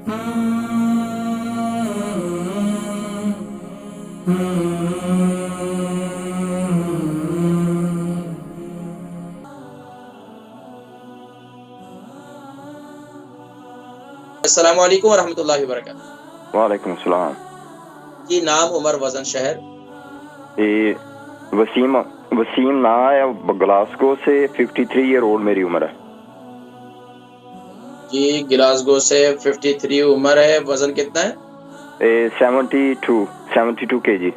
السلام علیکم ورحمۃ اللہ وبرکاتہ۔ وعلیکم السلام جی نام عمر وزن شہر؟ وسیم نا ہے، گلاسگو سے 53 ایئر اولڈ میری عمر ہے۔ جی گلاسگو سے 53 عمر ہے، وزن کتنا ہے؟ 72 کے جی۔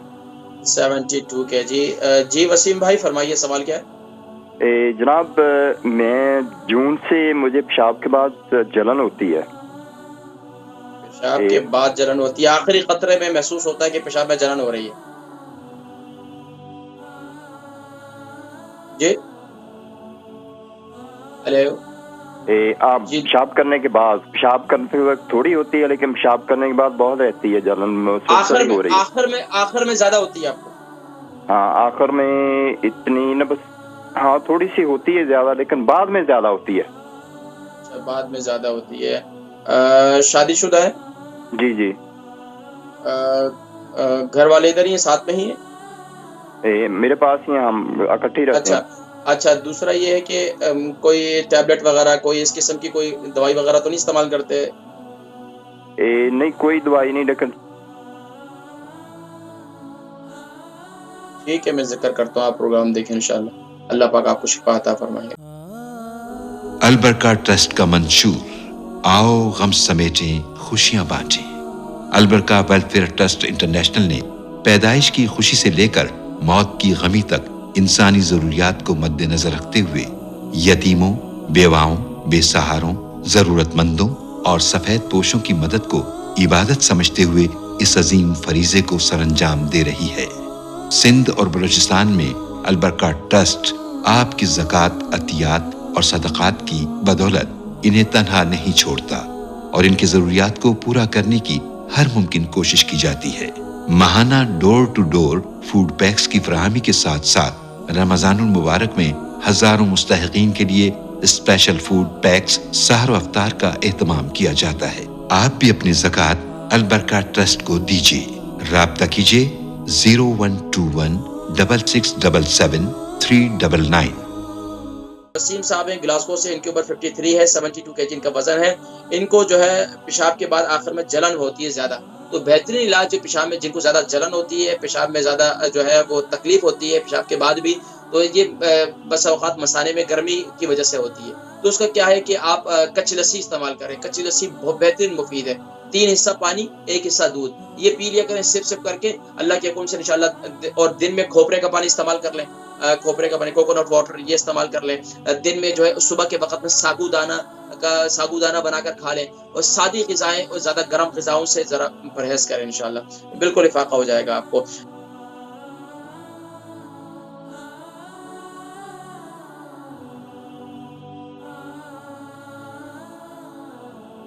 72 کے جی۔ جی وسیم بھائی فرمائیے سوال کیا ہے؟ جناب میں جون سے مجھے پیشاب کے بعد جلن ہوتی ہے۔ پیشاب کے بعد جلن ہوتی ہے، آخری قطرے میں محسوس ہوتا ہے کہ پیشاب میں جلن ہو رہی ہے؟ جی ہلو آپ پیشاب کرنے کے بعد، پیشاب کرتے وقت تھوڑی ہوتی ہے لیکن پیشاب کرنے کے بعد بہت رہتی ہے جلن، آخر میں زیادہ ہوتی ہے آپ کو؟ ہاں آخر میں اتنی نہ بس، ہاں تھوڑی سی ہوتی ہے زیادہ، لیکن بعد میں زیادہ ہوتی ہے۔ اچھا بعد میں زیادہ ہوتی ہے۔ شادی شدہ ہے؟ جی جی۔ گھر والے ادھر ہی ہیں، ساتھ میں ہی ہیں؟ میرے پاس ہی ہم اکٹھے رہتے ہیں۔ اچھا دوسرا یہ ہے کہ کوئی ٹیبلٹ وغیرہ، کوئی اس قسم کی کوئی دوائی وغیرہ تو نہیں استعمال کرتے؟ نہیں کوئی دوائی نہیں، لیکن ٹھیک ہے میں ذکر کرتا ہوں، آپ پروگرام دیکھیں انشاءاللہ، اللہ پاک آپ کو شفا عطا فرمائے۔ البرکہ ٹرسٹ کا منشور، آؤ غم سمیٹیں خوشیاں بانٹیں۔ البرکہ ویلفیئر ٹرسٹ انٹرنیشنل نے پیدائش کی خوشی سے لے کر موت کی غمی تک انسانی ضروریات کو مد نظر رکھتے ہوئے یتیموں، بیواؤں، بے سہاروں، ضرورت مندوں اور سفید پوشوں کی مدد کو عبادت سمجھتے ہوئے اس عظیم فریضے کو سر انجام دے رہی ہے۔ سندھ اور بلوچستان میں البرکہ ٹرسٹ آپ کی زکوٰۃ، عطیات اور صدقات کی بدولت انہیں تنہا نہیں چھوڑتا اور ان کی ضروریات کو پورا کرنے کی ہر ممکن کوشش کی جاتی ہے۔ ماہانہ ڈور ٹو ڈور فوڈ پیکس کی فراہمی کے ساتھ ساتھ رمضان المبارک میں ہزاروں مستحقین کے لیے اسپیشل فوڈ پیکس سحر و افطار کا اہتمام کیا جاتا ہے۔ آپ بھی اپنی زکوٰۃ البرکہ ٹرسٹ کو دیجیے۔ رابطہ کیجیے 0121 6677 399۔ وسیم صاحب ہیں گلاسگو سے، ان کی عمر 53 ہے، 72 کے جی ان کا وزن ہے۔ ان کو جو ہے پیشاب کے بعد آخر میں جلن ہوتی ہے زیادہ، تو بہترین علاج جو پیشاب میں، جن کو زیادہ جلن ہوتی ہے، پیشاب میں زیادہ جو ہے وہ تکلیف ہوتی ہے پیشاب کے بعد بھی، تو یہ بس اوقات مثانے میں گرمی کی وجہ سے ہوتی ہے، تو اس کا کیا ہے کہ آپ کچی لسی استعمال کریں۔ کچی لسی بہت بہترین مفید ہے، 3 حصہ پانی 1 حصہ دودھ، یہ پی لیا کریں سپ سپ کر کے اللہ کے حکم سے انشاءاللہ۔ اور دن میں کھوپرے کا پانی استعمال کر لیں، کھوپرے کا پانی، کوکونٹ واٹر یہ استعمال کر لیں۔ دن میں جو ہے صبح کے وقت میں ساگو دانہ بنا کر کھا لیں، اور سادی غذائیں اور زیادہ گرم غذاؤں سے ذرا پرہیز کریں، انشاءاللہ بالکل افاقہ ہو جائے گا آپ کو۔